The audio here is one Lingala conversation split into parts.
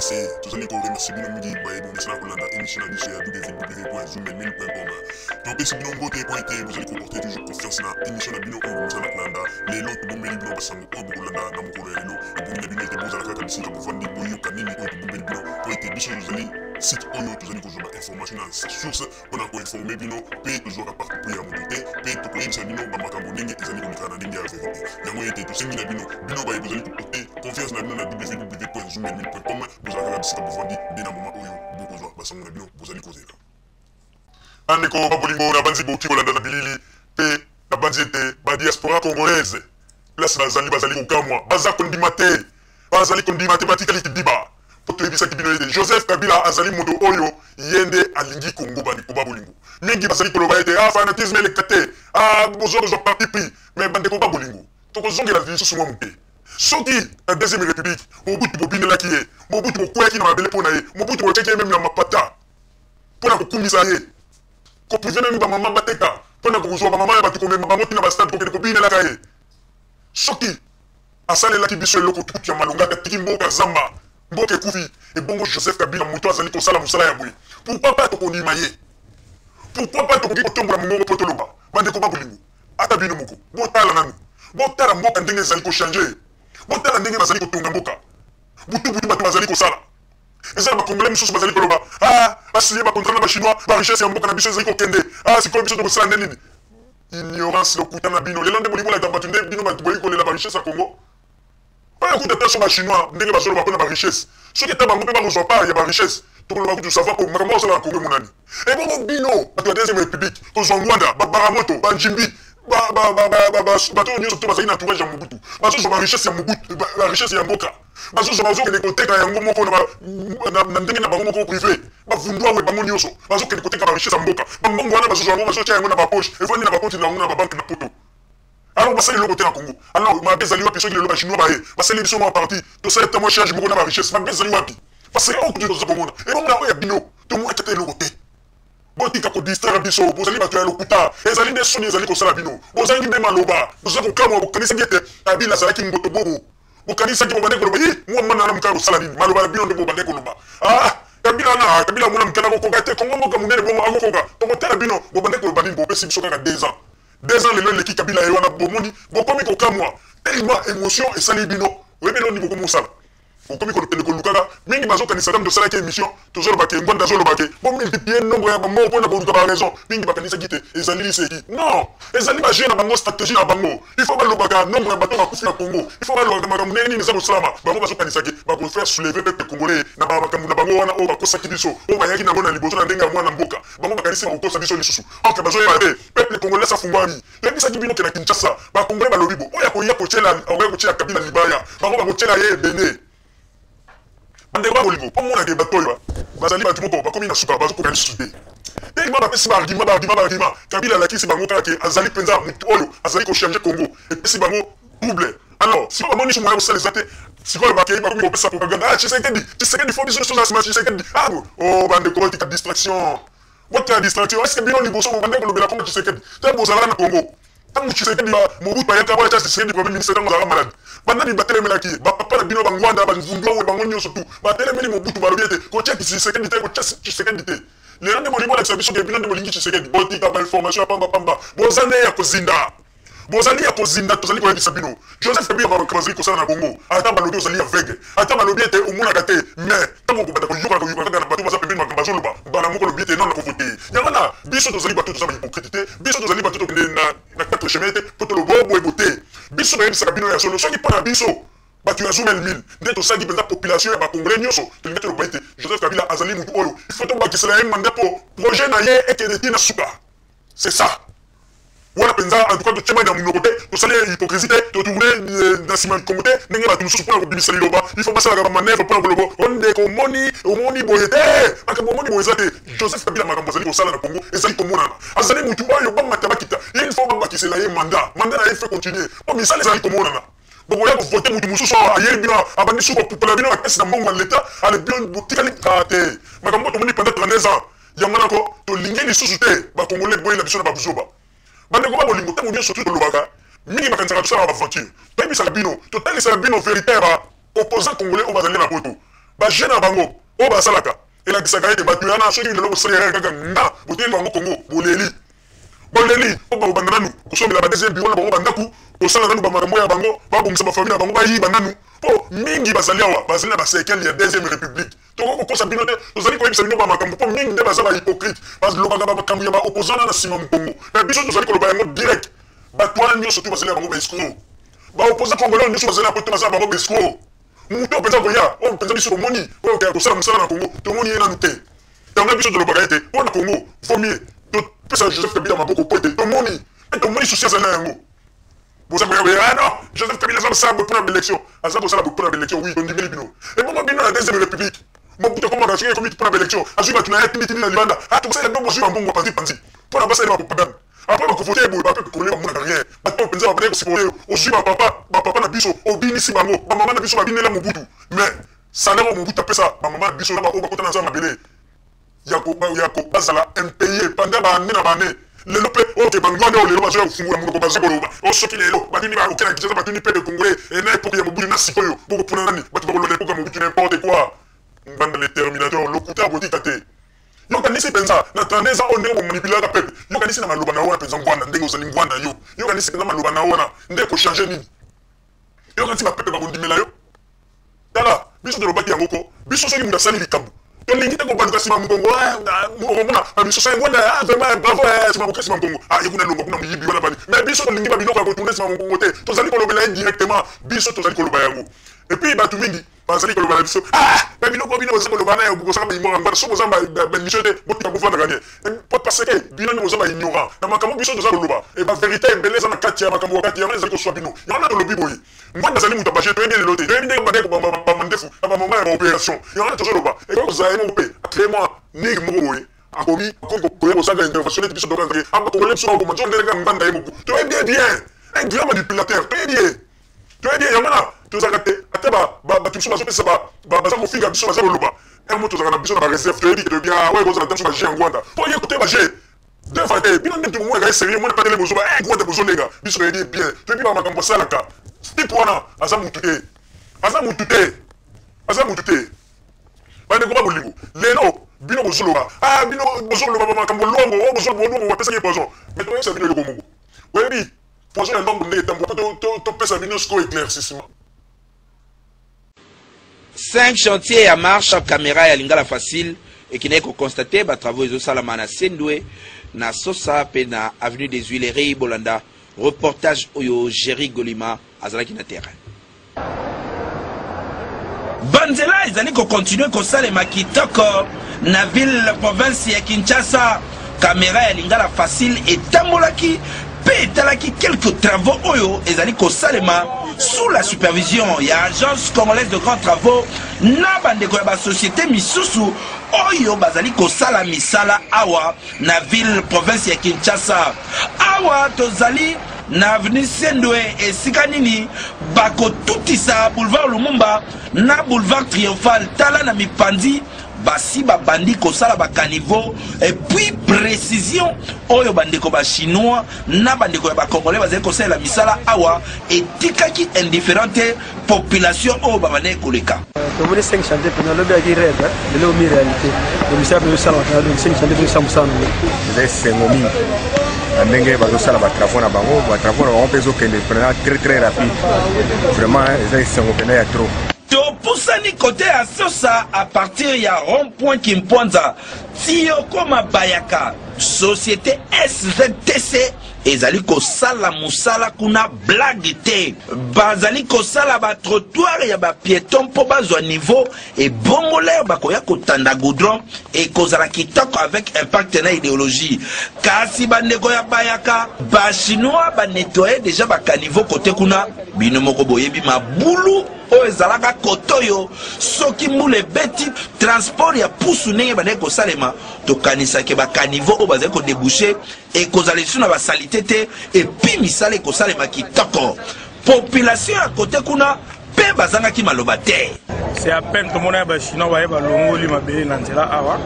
RDC, tous allez remercier bien mingi baye bon message pour la émission à sur www.zoommail.com. Donc si bien beauté point été, vous allez comporter toujours confiance dans émission à bino on vous allez landa. Les lots pour meli bino basango pour vous landa na mukolo elo. Et pour bino te boza la kaka pour vendre boyo kanini pour meli bino pour été biso vous allez site oyo tous allez consulter information dans source on a informer bino paye toujours à partir pour ya monter paye to ko insa bino ba makambo ndenge ezali komikana ndenge ya vérité. Yango été to singi na bino baye vous allez comporter confiance na bino na www.zoommail.com. Vous avez la visite pour vendre bien à moment où beaucoup de gens passent mon avion, vous allez causer là. Andeko Babolingo, la bande Boki, la Bilili, la bande diaspora congolaise. Là, c'est la Zali Bazali Okamwa, Baza Kondimate, Bazali Kondimate, Batikali Diba, Potebisa Kibino, Joseph Kabila, Azali Modo Oyo, Yende, Alingi Kongo, Bandeko Babolingo. Mingi Bazali Koloba était, fanatisme électrité, besoin de parti pris, mais Bandeko Babolingo. Donc, on a la vie sur moi, mon pays. Soki la deuxième république, Mobutu Bobine la qui est, Mobutu Bokweki na mabele pour naïe, Mobutu Bokweki même na mapata, pour na kukumisa ye, ko privé même ba maman bateka, pour na kuzo ba maman ya batu comme maman tina ba stade ko ke bobine la kaye. Soki asale la ki biso eloko tutu ya malonga ka tiki mboka zamba, mboka kufi et bongo Joseph Kabila muto azali ko sala musala ya bui. Pourquoi pas to kondima ye? Pourquoi pas to ko tombola mongo poto loba? Bande ko babulingo. Ata bino moko. Botala nanu. Botala mboka ndenge zali ko changer. Botala ndenge bazali kotonga mboka butu bato bazali kosala ezala bakongole misusu bazali koloba basiye bakontra na bachinois barichesse ya mboka na biso ezali kokende sikoyo biso tokosala nde nini ignorance lokuta na bino lelo nde bolimolaka bato nde bino bato boyi kolela barichesse ya congo oyo kuta ta so bachinois ndenge bazoloba mpona barichesse soki ata bango mpe bakozwa part ya barichesse tokoloba kutu savoir po makambo osala na congo emonani ebongo bino bato ya deuxième république kozwa ngwanda babaramoto banjimbi bato nyonso to bazali na entourage ya mobutu bazozwa barichesse ya mobutu barichesse ya mboka bazozwa bazokende koteka yango moko na ndenge na bango moko privé bavundwa we bango nyonso bazokende koteka barichesse ya mboka bambongo wana bazozwa yango bazotia yango na bapoche evandi na bakonti na yango na babanke na poto alors basali eloko te na congo alors mabe ezali wapi soki lelo bachinois baye basali biso mwa parti tosala témoignage moko na barichesse mabe ezali wapi parce que okuti toza komona ebomona oyo ya bino tomwaki te eloko te botika kodistraire biso bozali bato ya lokuta ezali nde soni ezali kosala bino bozali nde maloba boza kokamwa bokanisaki ete Kabila azalaki ngoto bobo bokanisaki bobande koloba mwa mwana na mokala kosala nini maloba na bino nde bobande koloba Kabila mona mokala kokoka te kongo mboka monene bomo akokoka tokotala bino bobande koloba nini bopesi biso kaka 2 ans 2 ans lelo eleki Kabila ye wana bomoni bokomi kokamwa tellement émotion esali bino oyebi eloni bokomi osala okomi kolokende kolukaka mingi bazokanisa ntango tosalaki émission tozolobake ngwanda azolobake bomultiplie nombre ya bamoko mpona koluka baraison mingi bakanisaki te ezali liseki non ezali bagé na bango stratégie na bango il faut balobaka nombre ya bato bakufi na congo il faut balobaka makambo ndenge nini eza kosalama bango bazokanisaki bakofaire soulever peuple congolais na makambo na bango wana oyo bakosaki biso oyo bayaki nango na liboso na ndenge ya mwana mboka bango bakanisi bakokosa biso lisusu orke bazoyeba te peuple congolais afungwami yebisaki bino ke na kinshasa bakongolais balobi bo oyo akoya kotyela Kabila libaya bango bakotyela ye ebene bandeko babolingo po mona ke bato oyo bazali bato moko bakomi na suka bazokoka lisusu te tellement bapesi baargument Kabila alakisi bango kaka ke azali mpenza motu oyo azali kochange congo epesi bango double alors si bamoni so moya kosala eza te sikoyo bakei bakomi kopesa propagande Tshisekedi fo biso nyonso na nsima Tshisekedi bandeko botika distraction botika distraction eske bino liboso bobande kolobela kongo Tshisekedi te bozalaka na congo tango Tshisekedi mobutu ayaka boya Tshisekedi premier ministre tango azalaka malade bandani batelemelaki bapapa na bino bangwanda bavundwa we bango nyonso tu batelemeli mobutu balobi ete kotia Tshisekedi te kotia Tshisekedi te lelo nde bolingi olakisa biso ke bino nde bolingi Tshisekedi botika bainformation ya pambapamba bozali ya kozinda tozali koyebisa bino Joseph Kabila bazali kosala na Congo ata balobi ozali aveugle ata balobi ete omonaka te mais ntango kobanda koyoka kaka na bato baza pembeni makambo bazoloba mbala moko lobi ete non na kovote yango na biso tozali bato toza bahypocrite te biso tozali bato tokende na 4 chemin te po toloba oboyebo te biso toyebisaka bino ya solo soki mpo na biso bato ya Zoomel 1000 nde tosali mpenza population ya bakongolais nyonso tolingi toloba ete Joseph Kabila azali motu oyo il faut tobakisela ye manda po projet na ye ekende ti na suka c'est ça wana penza en tout cas totyema na monoko te tosali hypocrisie te totourne na nsima likongo te ndenge bato mosusu mpona kobimisa liloba il faut basalaka bamanevre mpona koloba ondeko omoni boye te makambo omoni boye eza te Joseph Kabila makambo azali kosala na congo ezali komonana azali motu oyo bamata bakita il faut babakisela ye manda na ye fait continuer po misala ezali komonana bokoya kovote motu mosusu ayebi bino abandi suku kopupela bino bakesi na mbongo ya leta ale bino botikali te makambo tomoni pendant 32 ans yango nako tolingi lisusu te bakongolais boyela biso na babuzoba bandeko babolingo ntango nyonso tu tolobaka mingi bakanisaka tosala baventure toyebisaka bino totalisaka bino vérité ya baopposant congolais oyo bazali na poto ba jeune bango o ba salaka et la kisaka ete batu yana soki lelo bosalera kaka nga boteleli bango Congo boleli o ba banda nanu kosomela ba deuxième bureau na bango bandaku kosala nanu ba makambo ya bango ba bongisa ba famille na bango ba yiba nanu po mingi bazali awa bazali na ba séquelles ya deuxième république toko kosa bino te tozali koyebisa bino ba makambo po mingi nde baza ba hypocrite bazolobaka ba makambo ya ba opposant na nsima Congo mais biso tozali koloba yango direct bato wana nyonso to bazali na bango ba escroc ba opposant congolais nyonso bazali na poto bazali na bango ba escroc mutu openza koya oyo mpenza biso tomoni oyo okaya kosala mosala na Congo tomoni ye nanu te yango biso tolobaka ete mpo na Congo fomie topesa Joseph Kabila maboko po ete tomoni susi azali na yango boza koyaba non Joseph Kabila aza kosala boye mpona baélection aza kosala boye mpona baélection oui tondimeli bino ebongo bino na deuxième république mobutu akomaka soki ekomi mpona baélection azwi bato na ye tinditindi na libanda tokosala yango bozwi bambongo panzi mpona basaleli bapropagande après bakovote boye bape kokolela bamona carrière bato mpenza babandaki kosipoye ozwi bapapa na biso obinisi bango bamama na biso babinela mobutu mais salaire oyo mobutu apesa bamama na biso na baoyo bakota na nzela mabele ya bazala impayé pendant baane na baane lelo mpe oke bangwande oyo lelo bazoya kofungula monoko baza koloba osoki lelo batuni baoke na kinshasa batuni mpe congolais na epoke ya mobutu na sikoyo bokopona nani bato bakolola epoke ya mobutu n'importe quoi banda le terminateur lokuta botika te yokanisi mpenza na 32 ans oyo ndenge bomanipulaka pepe yokanisi na maloba na wana mpenza ngwanda ndenge ozali ngwanda yo yokanisi mpenza maloba na wana nde kochange nini yokanisi bapepe bakondimela yo tala biso tolobaki yango ko biso soki mundu asali likambo tolingi te kobaluka nsima mokongo okomona babiso sa ngwanda vraiment bravo nsima moke nsima mokongo yekuna longo kuna moyibi wana bani mais biso tolingi babiloko ya kotourne nsima mokongo te tozali kolobela ye directement biso tozali koloba yango epuis bato mingi bazali koloba na biso babiloko bino boza koloba na kosala baimora ngwana so boza bamission te botika kofandaka nie parce que bino nde boza baignorant na makambo biso toza koloba e bavérité ebele eza na kati ya makambo wakati yango ezali koswa bino yango na tolobi boye ngwanda azali moto abaje toyebi lelo te toyebi ndenge bandeko bamandefu na bamoma ya baopération yango na tozoloba ekoki kozala ye moko mpe acrée mwa nigi moko boye akomi koya kosaka intervention neti biso tokazake akokongole biso bakoma nzo ndenge ngwanda ye moku toyebi ye bien un grand manipulateur toyebi ye yango na tozalaka te ate bato biso bazopesa baza kofinga biso baza koloba mo tozalaka na biso na bareserve toyebi toyebi oyo kozala te biso baje ya ngwanda mpo ye kote baje deux fois te bino nde tomonaka ye sérieux mona patele bozoba ngwanda bozolenga biso toyebi ye bien toyebi bamakambo asalaka type wana aza mutu te bandeko ba bolingo lelo bino bozoloba bino bozoloba bamakambo longo oyo bozoloba bapesaki ye poison mais toyebisa bino eloko moko oyebi poison ya ndambo ndenge etambo po topesa bino sikoyo éclaircissement 5 chantiers à marche à caméra ya lingala facile et qui n'est que constaté ba travaux ezo salama na Sendwe na Sosa pe na avenue des Huileries Bolanda reportage oyo Jerry Golima azalaki na terrain Banzela ezali ko continuer ko salema kitoko na ville province ya Kinshasa caméra ya lingala facile et tambolaki pe talaki quelques travaux oyo ezali ko salema sous la supervision ya agence congolaise de grands travaux na bandeko ya ba société misusu oyo bazali ko sala misala awa na ville province ya Kinshasa awa tozali na avenue Sendwe esika nini bakotutisa boulevard Lumumba na boulevard Triomphal tala na mipandi basi babandi kosala bakaniveau et puis précision oyo bandeko ba chinois na bandeko ya ba congolais bazali kosala misala awa etikaki indifférente population oyo babane koleka tomoni 5 chantiers pendant le bien qui rêve de l'homme réalité le ministère de ça donc 5 chantiers de 100% les sengomi ndenge bazosala ba travaux na bango ba travaux na bango peso kende très rapide vraiment les sengopena ya trop topusani côté à Sosa à partir ya rond-point Kimponza Tioko Mabayaka société SZTC ezali kosala musala kuna blague te bazali kosala ba trottoir ya ba piéton po bazwa niveau et bongolaire bakoya kotanda goudron et kozala kitoko avec impact na idéologie kasi bandeko ya Bayaka ba chinois ba nettoyer déjà ba caniveau côté kuna bino moko boyebi mabulu oyo ezalaka kotoyo soki mbula beti transport ya pusu ndenge bandeki kosalema tokanisaki bakaniveau oyo bazali kodebouche ekozala lisu na basalite te epi misala ekosalema kitoko population ya kote kuna mpe bazangaki maloba te c'est à peine tomona ya bachinois baye balongoli mabele na nzela awa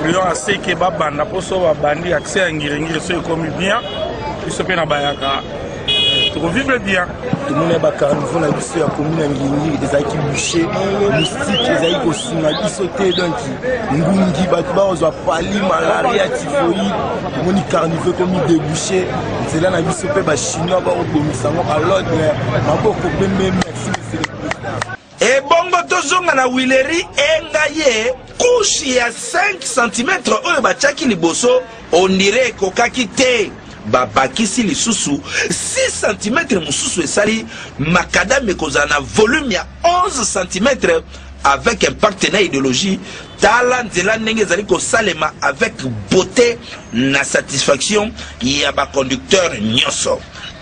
prions aseke babanda mposo babandi accès ya ngirengire so ekomi bien biso mpe na Bayaka vivre bien. Tout le monde est carnivore, on a vu la commune Ngini, des aïkis bouchés, moustiques, des aïkis aussi, on a vu sauter donc Ngungi, Batba, on a pali, malaria, typhoïde, tout le monde est carnivore comme il débouché. C'est là on a vu sauter les Chinois, on a vu à l'autre, mais on a même merci, monsieur le président. Et bongo tozonga na Wileri engaye couche ya 5 cm oyo bachaki liboso on dirait kokaki te babakisi lisusu 6 cm mususu esali makadame kozana volume ya 11 cm avec un partenaire idéologie tala nzela ndenge ezali kosalema avec beauté na satisfaction ya ba conducteur nyonso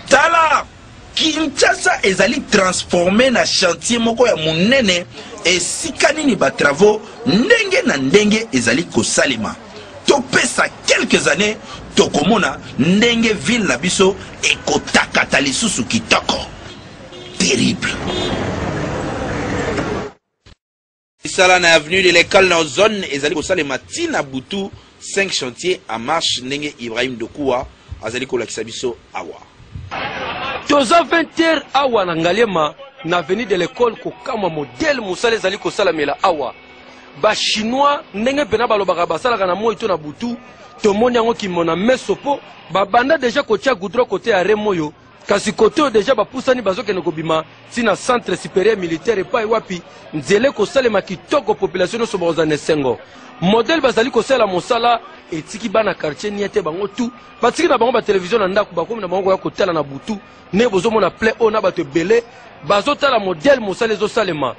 tala Kinshasa ezali transformé na chantier moko ya munene esika nini ba travaux ndenge na ndenge ezali kosalema topesa quelques années tokomona ndenge ville na biso ekotakata lisusu kitoko terrible. Isala na avenue de l'école na zone ezali kosalema tina butu 5 chantiers en marche ndenge Ibrahim Dokuwa azali kolakisa biso awa. Toza 20h awa na Ngaliema na avenue de l'école kokama modèle musale zali kosala mela awa ba chinois ndenge pena balobaka basalaka na moyo to na butu tomoni yango kimona mesopo babanda déjà kotia goudron côté ya remoyo kasi côté déjà bapusani bazokende kobima tina centre supérieur militaire pa wapi nzele kosalema kitoko population so bazana sengo modèle bazali kosala mosala etiki bana quartier niete bango tout batiki na bango ba télévision na ndako bakomi na bango ya kotala na butu ne bozomona play ona bato belé bazotala modèle mosala zo salema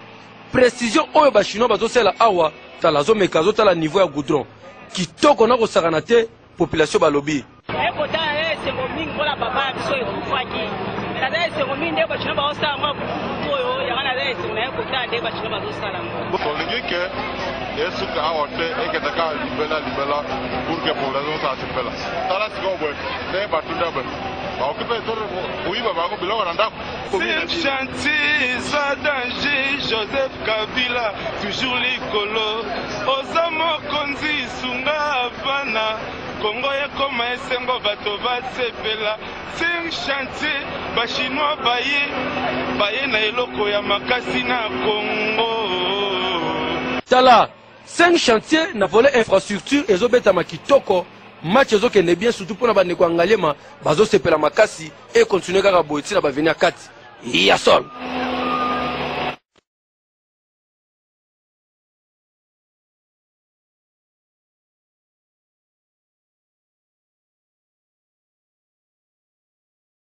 précision oyo ba chinois bazosala awa tala zo mekazo tala niveau ya goudron kitoko na kosakana te population balobi Yesuka awote eketaka libela pour que population ça se fait là. Tala siko bwe, ne batunda bwe. Ba okipe toro uiba ba ko biloko na ndako. C'est chantier ça danger Joseph Kabila toujours likolo. Ozamo konzi sunga bana. Congo ekoma esengo bato basepela. C'est chantier ba chinois baye na eloko ya makasi na Congo. Tala 5 chantiers na volet infrastructure ezobeta makitoko match ezokende bien surtout pour na bande ko Ngaliema bazo sepela makasi et continuer kaka boiti na ba venir kati ya sol.